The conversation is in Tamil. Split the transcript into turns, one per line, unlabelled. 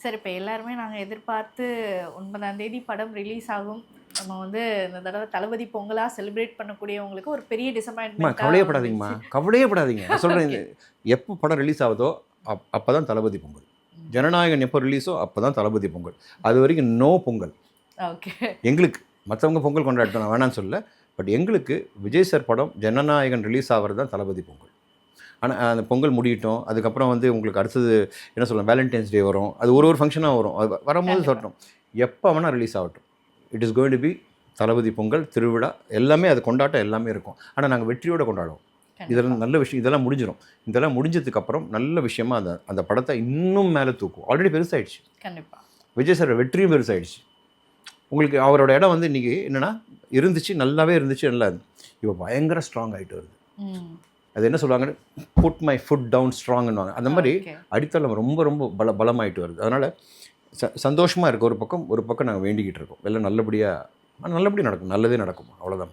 சார் இப்போ எல்லாருமே நாங்கள் எதிர்பார்த்து 9ஆம் தேதி படம் ரிலீஸ் ஆகும், நம்ம வந்து இந்த தடவை தளபதி பொங்கலா செலிப்ரேட் பண்ணக்கூடியவங்களுக்கு ஒரு பெரிய டிசப்பாயின்மெண்ட்.
கவலையப்படாதீங்கம்மா, கவலையப்படாதீங்க. நான் சொல்கிறேன், எப்போ படம் ரிலீஸ் ஆகுதோ அப்போ தான் தளபதி பொங்கல். ஜனநாயகன் எப்போ ரிலீஸோ அப்போ தான் தளபதி பொங்கல். அது வரைக்கும் நோ பொங்கல்.
ஓகே.
எங்களுக்கு மற்றவங்க பொங்கல் கொண்டாடட்டும், நான் வேணான்னு சொல்ல. பட் எங்களுக்கு விஜய் சார் படம் ஜனநாயகன் ரிலீஸ் ஆகிறது தான் தளபதி பொங்கல். ஆனால் அந்த பொங்கல் முடியட்டும், அதுக்கப்புறம் வந்து உங்களுக்கு அடுத்தது என்ன சொல்லலாம், வேலண்டைன்ஸ் டே வரும், அது ஒரு ஃபங்க்ஷனாக வரும். அது வரும்போது சொல்லட்டும், எப்போ வேணால் ரிலீஸ் ஆகட்டும். It is going to be Thalapathy Pongal, திருவிழா எல்லாமே, அது கொண்டாட்டம் எல்லாமே இருக்கும். ஆனால் நாங்கள் வெற்றியோடு கொண்டாடுவோம். இதெல்லாம் நல்ல விஷயம். இதெல்லாம் முடிஞ்சிடும். இதெல்லாம் முடிஞ்சதுக்கப்புறம் நல்ல விஷயமா அந்த படத்தை இன்னும் மேலே தூக்கும். ஆல்ரெடி பெருசாகிடுச்சு.
கண்டிப்பாக
விஜய் சார் வெற்றியும் பெருசாகிடுச்சு. உங்களுக்கு அவரோட இடம் வந்து இன்றைக்கி என்னென்னா இருந்துச்சு, நல்லாவே இருந்துச்சு, நல்லா இப்போ பயங்கர ஸ்ட்ராங் ஆகிட்டு வருது. அது என்ன சொல்லுவாங்கன்னு, புட் மை ஃபுட் டவுன் ஸ்ட்ராங்குன்னுவாங்க. அந்த மாதிரி அடித்தளம் ரொம்ப ரொம்ப பலமாயிட்டு வருது. அதனால் சந்தோஷமாக இருக்குது. ஒரு பக்கம் நாங்கள் வேண்டிக்கிட்டு இருக்கோம், எல்லாம் நல்லபடியாக நடக்கும், நல்லதே நடக்கும், அவ்வளோதான்.